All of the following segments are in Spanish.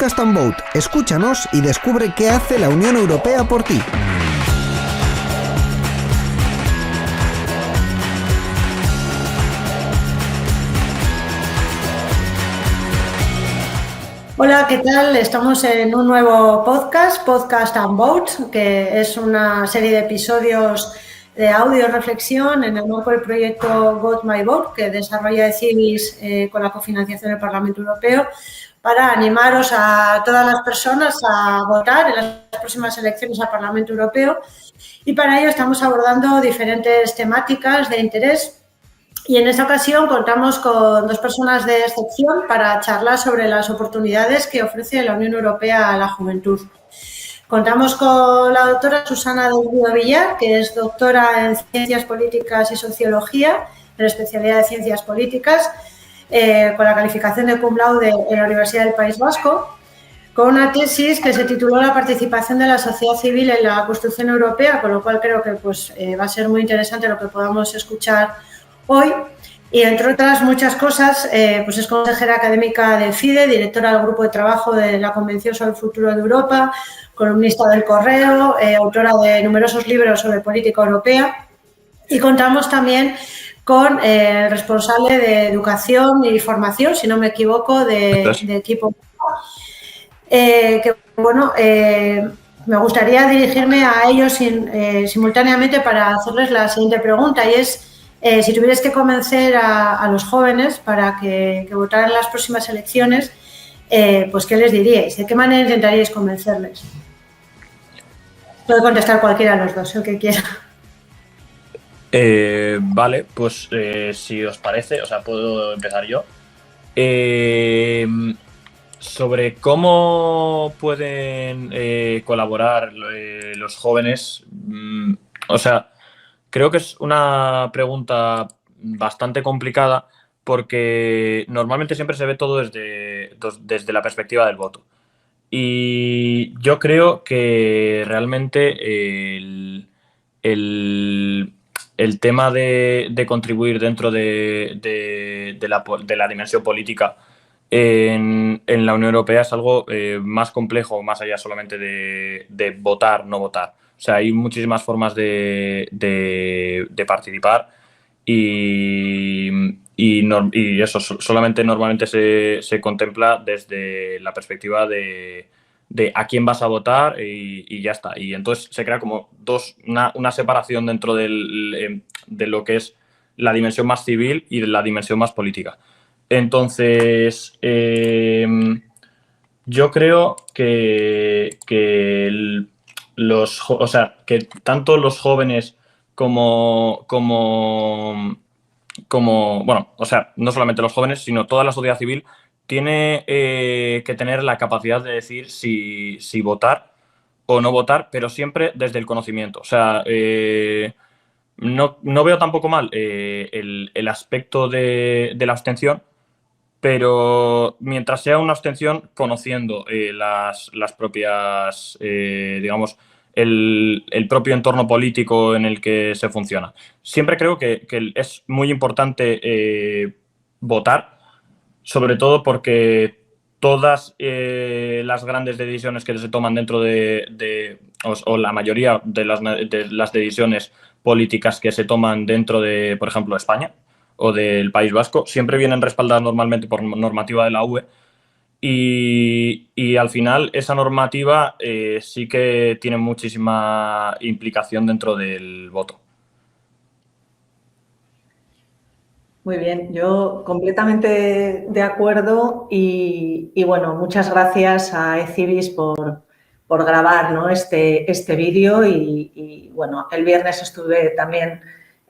Podcast and Vote. Escúchanos y descubre qué hace la Unión Europea por ti. Hola, ¿qué tal? Estamos en un nuevo Podcast and Vote, que es una serie de episodios de audio reflexión en el marco del proyecto Got My Vote, que desarrolla ECIVIS con la cofinanciación del Parlamento Europeo, para animaros a todas las personas a votar en las próximas elecciones al Parlamento Europeo. Y para ello estamos abordando diferentes temáticas de interés. Y en esta ocasión contamos con dos personas de excepción para charlar sobre las oportunidades que ofrece la Unión Europea a la juventud. Contamos con la doctora Susana del Villar, que es doctora en Ciencias Políticas y Sociología, en la especialidad de Ciencias Políticas, con la calificación de cum laude en la Universidad del País Vasco, con una tesis que se tituló La participación de la sociedad civil en la construcción europea, con lo cual creo que va a ser muy interesante lo que podamos escuchar hoy. Y entre otras muchas cosas, es consejera académica del FIDE, directora del Grupo de Trabajo de la Convención sobre el Futuro de Europa, columnista del Correo, autora de numerosos libros sobre política europea. Y contamos también con el responsable de Educación y Formación, si no me equivoco, de equipo. Me gustaría dirigirme a ellos simultáneamente para hacerles la siguiente pregunta, y es: si tuvierais que convencer a los jóvenes para que votaran en las próximas elecciones, ¿qué les diríais? ¿De qué manera intentaríais convencerles? Puede contestar cualquiera de los dos, el que quiera. Vale, pues si os parece, puedo empezar yo. Sobre cómo pueden colaborar los jóvenes, creo que es una pregunta bastante complicada, porque normalmente siempre se ve todo desde la perspectiva del voto. Y yo creo que realmente el tema de contribuir dentro de la dimensión política en la Unión Europea es algo más complejo, más allá solamente de votar, no votar. O sea, hay muchísimas formas de participar y eso solamente normalmente se contempla desde la perspectiva de a quién vas a votar y ya está. Y entonces se crea como una separación dentro de lo que es la dimensión más civil y de la dimensión más política. Entonces, yo creo que tanto los jóvenes no solamente los jóvenes, sino toda la sociedad civil tiene que tener la capacidad de decir si votar o no votar, pero siempre desde el conocimiento. No veo tampoco mal el aspecto de la abstención, pero mientras sea una abstención conociendo las propias, digamos, el propio entorno político en el que se funciona. Siempre creo que es muy importante votar, sobre todo porque todas las grandes decisiones que se toman dentro o la mayoría de las decisiones políticas que se toman dentro de, por ejemplo, España o del País Vasco, siempre vienen respaldadas normalmente por normativa de la UE, y al final esa normativa sí que tiene muchísima implicación dentro del voto. Muy bien, yo completamente de acuerdo y bueno, muchas gracias a ECIVIS por grabar, ¿no?, este vídeo y bueno, el viernes estuve también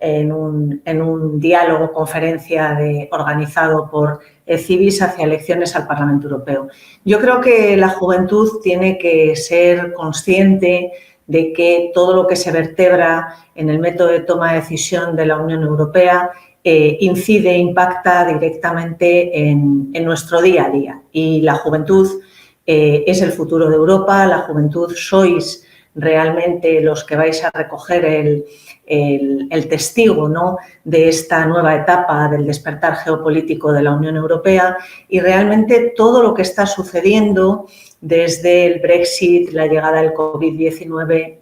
en un diálogo, conferencia organizado por ECIVIS hacia elecciones al Parlamento Europeo. Yo creo que la juventud tiene que ser consciente de que todo lo que se vertebra en el método de toma de decisión de la Unión Europea incide, impacta directamente en nuestro día a día. Y la juventud es el futuro de Europa, la juventud sois realmente los que vais a recoger el testigo, ¿no?, de esta nueva etapa del despertar geopolítico de la Unión Europea y realmente todo lo que está sucediendo desde el Brexit, la llegada del COVID-19,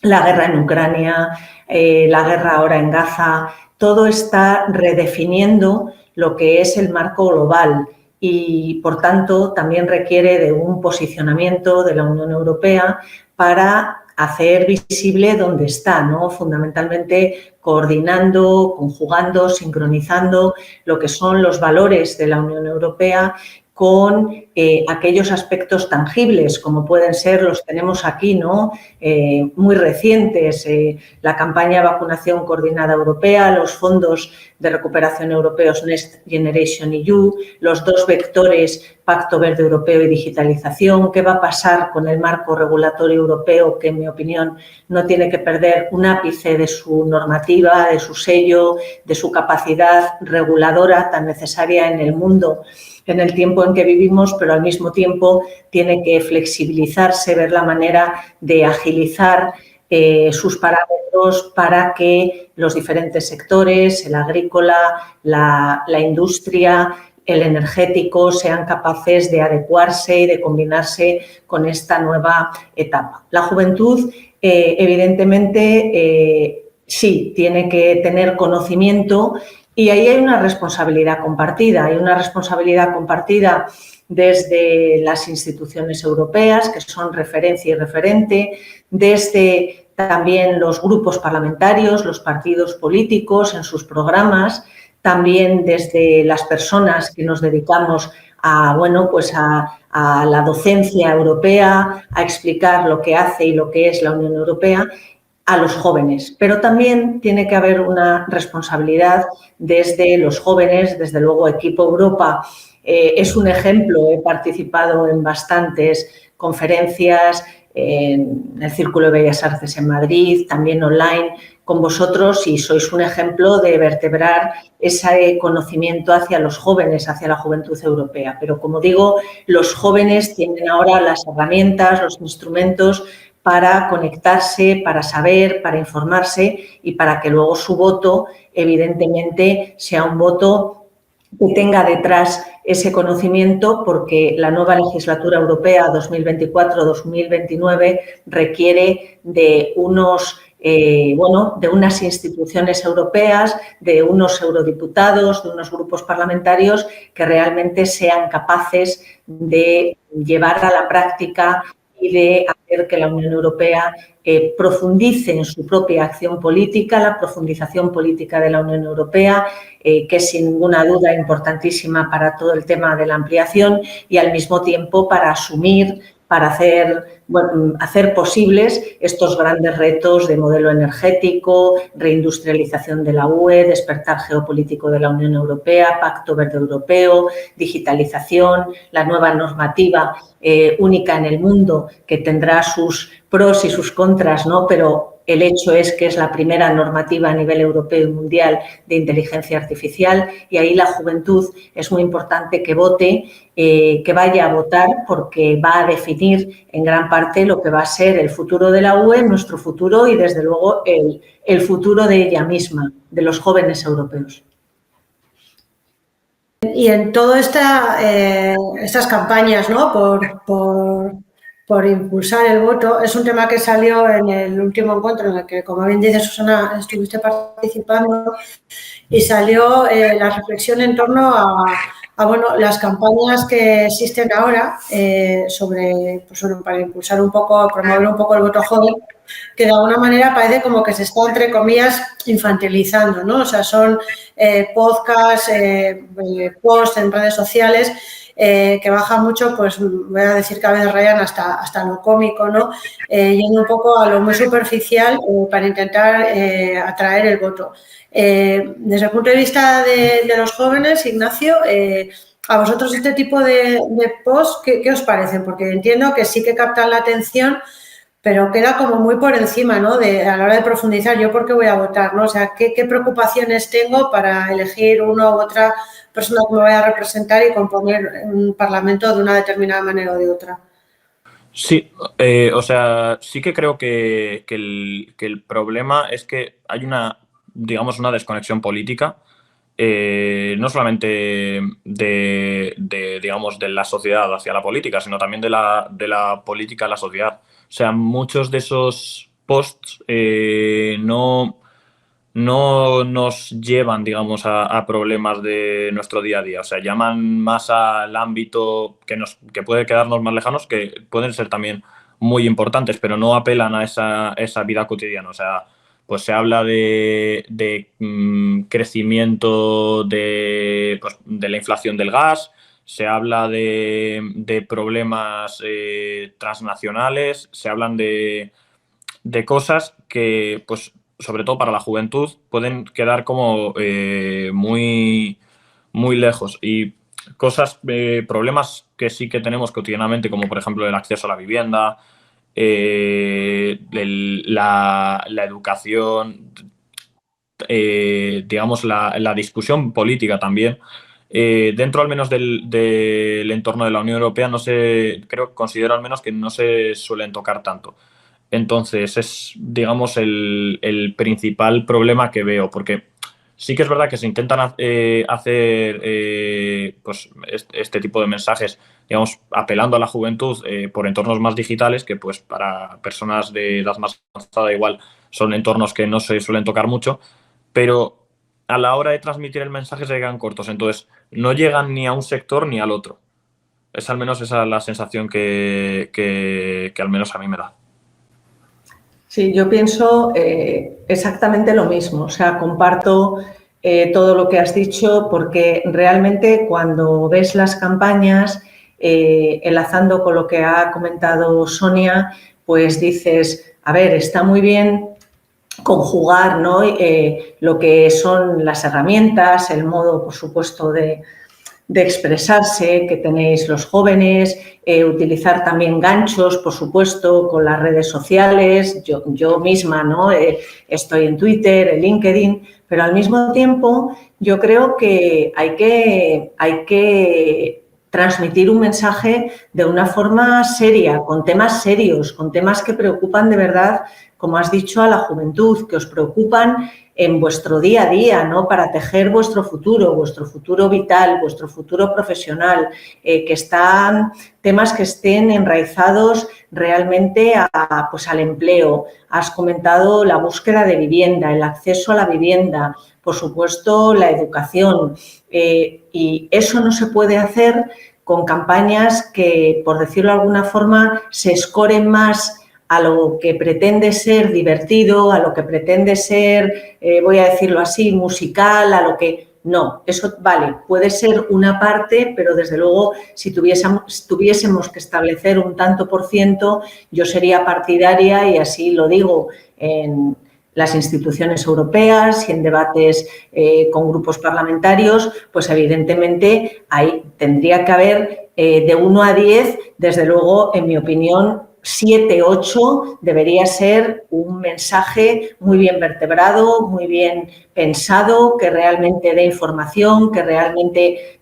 la guerra en Ucrania, la guerra ahora en Gaza, todo está redefiniendo lo que es el marco global y, por tanto, también requiere de un posicionamiento de la Unión Europea para hacer visible dónde está, ¿no? Fundamentalmente coordinando, conjugando, sincronizando lo que son los valores de la Unión Europea con aquellos aspectos tangibles, como pueden ser, los tenemos aquí, ¿no?, muy recientes, la campaña de vacunación coordinada europea, los fondos de recuperación europeos Next Generation EU, los 2 vectores Pacto Verde Europeo y digitalización, qué va a pasar con el marco regulatorio europeo, que en mi opinión no tiene que perder un ápice de su normativa, de su sello, de su capacidad reguladora tan necesaria en el mundo en el tiempo en que vivimos, pero al mismo tiempo tiene que flexibilizarse, ver la manera de agilizar sus parámetros para que los diferentes sectores, el agrícola, la industria, el energético, sean capaces de adecuarse y de combinarse con esta nueva etapa. La juventud, evidentemente, sí, tiene que tener conocimiento. Y ahí hay una responsabilidad compartida, desde las instituciones europeas, que son referencia y referente, desde también los grupos parlamentarios, los partidos políticos en sus programas, también desde las personas que nos dedicamos a la docencia europea, a explicar lo que hace y lo que es la Unión Europea, a los jóvenes, pero también tiene que haber una responsabilidad desde los jóvenes, desde luego Equipo Europa es un ejemplo, he participado en bastantes conferencias, en el Círculo de Bellas Artes en Madrid, también online con vosotros y sois un ejemplo de vertebrar ese conocimiento hacia los jóvenes, hacia la juventud europea. Pero como digo, los jóvenes tienen ahora las herramientas, los instrumentos para conectarse, para saber, para informarse y para que luego su voto, evidentemente, sea un voto que tenga detrás ese conocimiento, porque la nueva legislatura europea 2024-2029 requiere de de unas instituciones europeas, de unos eurodiputados, de unos grupos parlamentarios que realmente sean capaces de llevar a la práctica y de hacer que la Unión Europea profundice en su propia acción política, la profundización política de la Unión Europea, que es sin ninguna duda importantísima para todo el tema de la ampliación y al mismo tiempo para asumir, para hacer posibles estos grandes retos de modelo energético, reindustrialización de la UE, despertar geopolítico de la Unión Europea, Pacto Verde Europeo, digitalización, la nueva normativa única en el mundo que tendrá sus pros y sus contras, ¿no? Pero el hecho es que es la primera normativa a nivel europeo y mundial de inteligencia artificial y ahí la juventud es muy importante que vote, que vaya a votar porque va a definir en gran parte lo que va a ser el futuro de la UE, nuestro futuro y desde luego el futuro de ella misma, de los jóvenes europeos. Y en todas estas campañas, ¿no?, por impulsar el voto, es un tema que salió en el último encuentro en el que, como bien dice Susana, estuviste participando y salió la reflexión en torno a las campañas que existen ahora para impulsar un poco, promover un poco el voto joven, que de alguna manera parece como que se está, entre comillas, infantilizando, ¿no? O sea, son podcasts, posts en redes sociales que bajan mucho, pues voy a decir que a veces rayan hasta lo cómico, ¿no? Yendo un poco a lo muy superficial para intentar atraer el voto. Desde el punto de vista de los jóvenes, Ignacio, a vosotros este tipo de posts, ¿qué os parecen? Porque entiendo que sí que captan la atención, pero queda como muy por encima, ¿no? A la hora de profundizar, ¿yo por qué voy a votar, no? O sea, ¿qué preocupaciones tengo para elegir una u otra persona que me vaya a representar y componer un parlamento de una determinada manera o de otra? Sí, o sea, sí que creo que el problema es que hay digamos, una desconexión política, no solamente digamos, de la sociedad hacia la política, sino también de la política a la sociedad. O sea, muchos de esos posts no nos llevan, digamos, a problemas de nuestro día a día. O sea, llaman más al ámbito que puede quedarnos más lejanos, que pueden ser también muy importantes, pero no apelan a esa vida cotidiana. O sea, pues se habla de crecimiento pues, de la inflación del gas, se habla de problemas transnacionales, se hablan de cosas que, pues, sobre todo para la juventud, pueden quedar como muy, muy lejos. Y problemas que sí que tenemos cotidianamente, como por ejemplo el acceso a la vivienda, la educación, digamos, la discusión política también. Dentro al menos del entorno de la Unión Europea, considero al menos que no se suelen tocar tanto. Entonces, es, digamos, el principal problema que veo, porque sí que es verdad que se intentan hacer pues, este tipo de mensajes, digamos, apelando a la juventud por entornos más digitales, que pues para personas de edad más avanzada igual son entornos que no se suelen tocar mucho, pero a la hora de transmitir el mensaje se quedan cortos, entonces no llegan ni a un sector ni al otro. Es al menos esa la sensación que al menos a mí me da. Sí, yo pienso exactamente lo mismo. O sea, comparto todo lo que has dicho porque realmente cuando ves las campañas, enlazando con lo que ha comentado Sonia, pues dices, a ver, está muy bien conjugar, ¿no? Lo que son las herramientas, el modo, por supuesto, de expresarse que tenéis los jóvenes, utilizar también ganchos, por supuesto, con las redes sociales. Yo misma, ¿no? Estoy en Twitter, en LinkedIn, pero al mismo tiempo yo creo que hay que transmitir un mensaje de una forma seria, con temas serios, con temas que preocupan de verdad, como has dicho, a la juventud, que os preocupan en vuestro día a día, ¿no? Para tejer vuestro futuro vital, vuestro futuro profesional, que están temas que estén enraizados realmente pues al empleo. Has comentado la búsqueda de vivienda, el acceso a la vivienda, por supuesto, la educación. Y eso no se puede hacer con campañas que, por decirlo de alguna forma, se escoren más a lo que pretende ser divertido, a lo que pretende ser, voy a decirlo así, musical, a lo que... No, eso vale, puede ser una parte, pero desde luego si tuviésemos que establecer un tanto por ciento, yo sería partidaria, y así lo digo en las instituciones europeas y en debates con grupos parlamentarios, pues evidentemente ahí tendría que haber de 1 a 10, desde luego, en mi opinión, 7, 8 debería ser un mensaje muy bien vertebrado, muy bien pensado, que realmente dé información, que realmente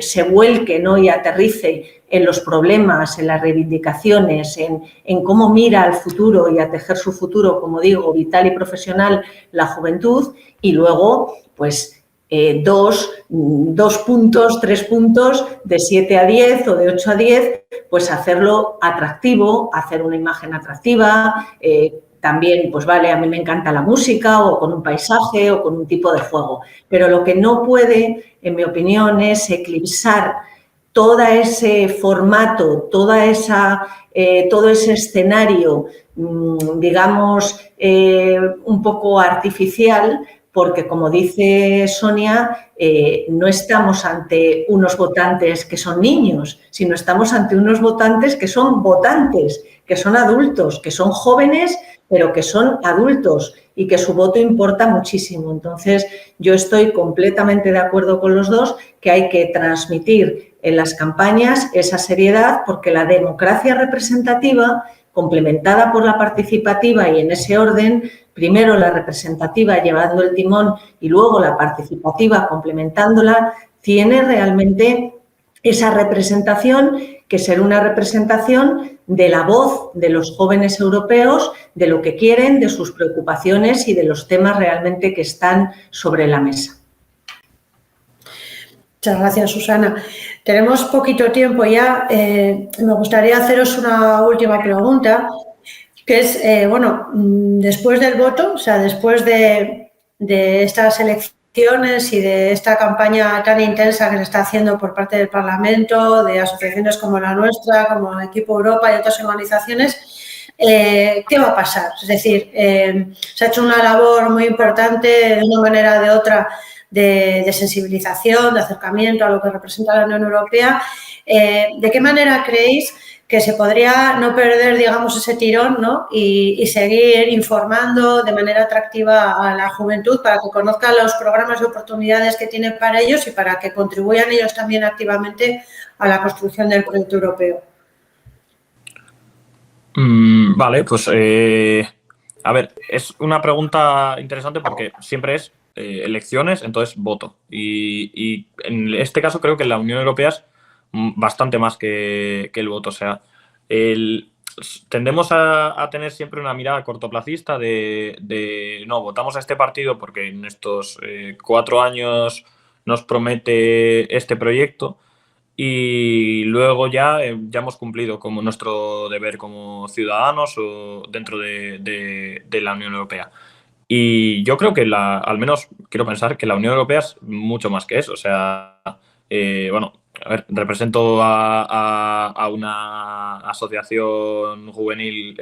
se vuelque, ¿no? Y aterrice en los problemas, en las reivindicaciones, en cómo mira al futuro y a tejer su futuro, como digo, vital y profesional, la juventud, y luego, pues, 2 puntos, 3 puntos, de 7 a 10 o de 8 a 10, pues hacerlo atractivo, hacer una imagen atractiva. También, pues vale, a mí me encanta la música, o con un paisaje o con un tipo de juego. Pero lo que no puede, en mi opinión, es eclipsar todo ese formato, todo ese escenario, digamos, un poco artificial, porque, como dice Sonia, no estamos ante unos votantes que son niños, sino estamos ante unos votantes que son votantes, que son adultos, que son jóvenes, pero que son adultos y que su voto importa muchísimo. Entonces, yo estoy completamente de acuerdo con los dos, que hay que transmitir en las campañas esa seriedad, porque la democracia representativa, complementada por la participativa, y en ese orden, primero la representativa llevando el timón y luego la participativa complementándola, tiene realmente esa representación, que será una representación de la voz de los jóvenes europeos, de lo que quieren, de sus preocupaciones y de los temas realmente que están sobre la mesa. Muchas gracias, Susana. Tenemos poquito tiempo ya. Me gustaría haceros una última pregunta, que es, después del voto, o sea, después de estas elecciones y de esta campaña tan intensa que se está haciendo por parte del Parlamento, de asociaciones como la nuestra, como Equipo Europa y otras organizaciones, ¿qué va a pasar? Es decir, se ha hecho una labor muy importante de una manera o de otra de sensibilización, de acercamiento a lo que representa la Unión Europea. ¿De qué manera creéis que se podría no perder, digamos, ese tirón, ¿no? y seguir informando de manera atractiva a la juventud para que conozcan los programas y oportunidades que tienen para ellos y para que contribuyan ellos también activamente a la construcción del proyecto europeo? Vale, pues a ver, es una pregunta interesante porque siempre es elecciones, entonces voto. Y en este caso creo que la Unión Europea es bastante más que el voto. O sea, tendemos a tener siempre una mirada cortoplacista de no, votamos a este partido porque en estos 4 años nos promete este proyecto y luego ya hemos cumplido como nuestro deber como ciudadanos o dentro de la Unión Europea. Y yo creo que al menos quiero pensar que la Unión Europea es mucho más que eso. O sea, a ver, represento a una asociación juvenil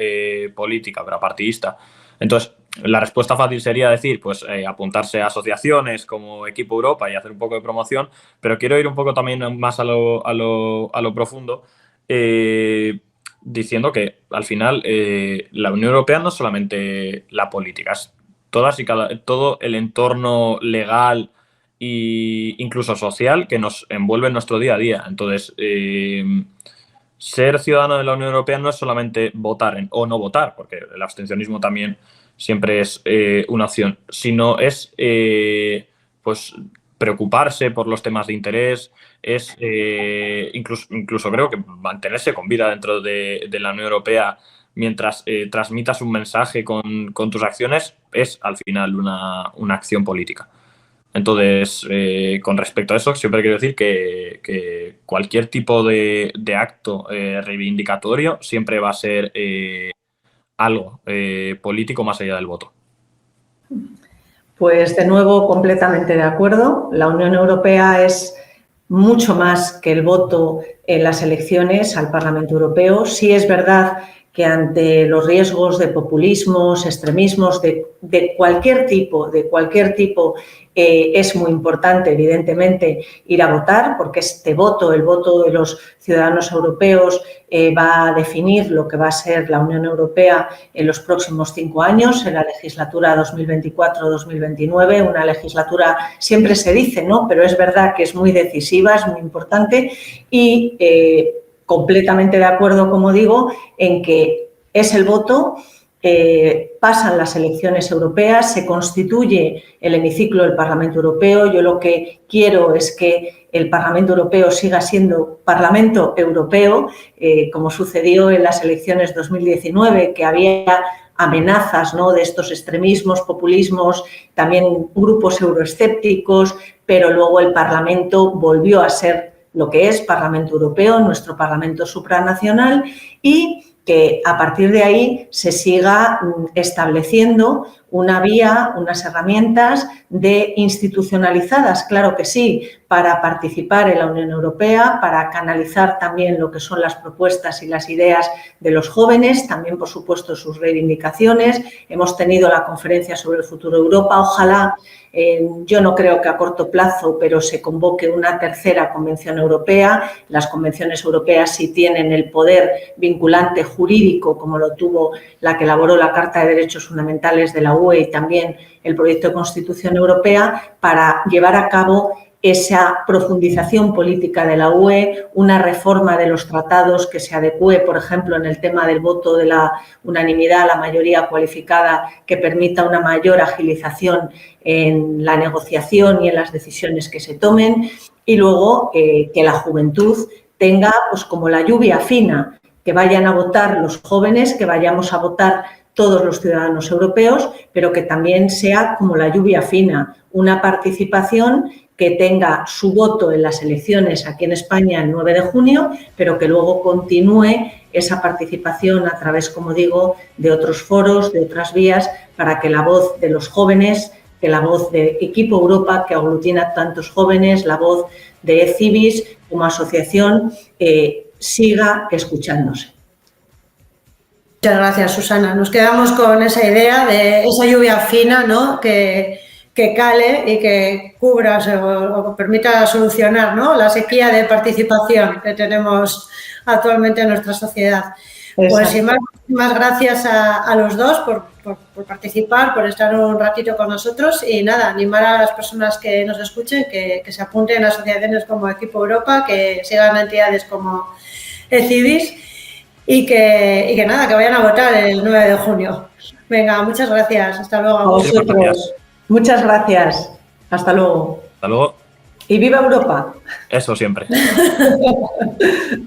política, pero partidista. Entonces, la respuesta fácil sería decir, pues apuntarse a asociaciones como Equipo Europa y hacer un poco de promoción, pero quiero ir un poco también más a lo profundo, diciendo que al final la Unión Europea no es solamente la política, es todo el entorno legal e incluso social que nos envuelve en nuestro día a día. Entonces, ser ciudadano de la Unión Europea no es solamente votar o no votar, porque el abstencionismo también siempre es una opción, sino es pues preocuparse por los temas de interés, es incluso creo que mantenerse con vida dentro de la Unión Europea mientras transmitas un mensaje con tus acciones, es al final una acción política. Entonces, con respecto a eso, siempre quiero decir que cualquier tipo de acto reivindicatorio siempre va a ser algo político más allá del voto. Pues de nuevo, completamente de acuerdo. La Unión Europea es mucho más que el voto en las elecciones al Parlamento Europeo. Sí es verdad que ante los riesgos de populismos, extremismos de cualquier tipo, es muy importante, evidentemente, ir a votar, porque este voto, el voto de los ciudadanos europeos, va a definir lo que va a ser la Unión Europea en los próximos 5 años, en la legislatura 2024-2029, una legislatura, siempre se dice, ¿no? Pero es verdad que es muy decisiva, es muy importante y completamente de acuerdo, como digo, en que es el voto, pasan las elecciones europeas, se constituye el hemiciclo del Parlamento Europeo. Yo lo que quiero es que el Parlamento Europeo siga siendo Parlamento Europeo, como sucedió en las elecciones 2019, que había amenazas, ¿no?, de estos extremismos, populismos, también grupos euroescépticos, pero luego el Parlamento volvió a ser lo que es Parlamento Europeo, nuestro Parlamento supranacional, y que a partir de ahí se siga estableciendo una vía, unas herramientas institucionalizadas, claro que sí, para participar en la Unión Europea, para canalizar también lo que son las propuestas y las ideas de los jóvenes, también, por supuesto, sus reivindicaciones. Hemos tenido la conferencia sobre el futuro de Europa. Ojalá, yo no creo que a corto plazo, pero se convoque una tercera Convención Europea. Las convenciones europeas sí tienen el poder vinculante jurídico, como lo tuvo la que elaboró la Carta de Derechos Fundamentales de la UE y también el proyecto de Constitución Europea, para llevar a cabo esa profundización política de la UE, una reforma de los tratados que se adecue, por ejemplo, en el tema del voto de la unanimidad, la mayoría cualificada, que permita una mayor agilización en la negociación y en las decisiones que se tomen. y luego que la juventud tenga pues como la lluvia fina, que vayan a votar los jóvenes, que vayamos a votar todos los ciudadanos europeos, pero que también sea como la lluvia fina, una participación que tenga su voto en las elecciones aquí en España el 9 de junio, pero que luego continúe esa participación a través, como digo, de otros foros, de otras vías, para que la voz de los jóvenes, que la voz de Equipo Europa, que aglutina tantos jóvenes, la voz de ECIVIS como asociación, siga escuchándose. Muchas gracias, Susana. Nos quedamos con esa idea de esa lluvia fina, ¿no? que cale y que cubra o permita solucionar, ¿no?, la sequía de participación que tenemos actualmente en nuestra sociedad. Exacto. Pues sin más gracias a los dos por participar, por estar un ratito con nosotros y nada, animar a las personas que nos escuchen que se apunten a asociaciones como Equipo Europa, que sigan a entidades como ECIVIS y que nada, que vayan a votar el 9 de junio. Venga, muchas gracias. Hasta luego. A vosotros. Muchas gracias. Hasta luego. Hasta luego. Y viva Europa. Eso siempre.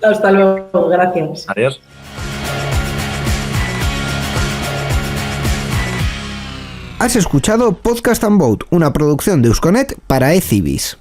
Hasta luego. Gracias. Adiós. Has escuchado Podcast and Vote, una producción de Euskonet para ECIVIS.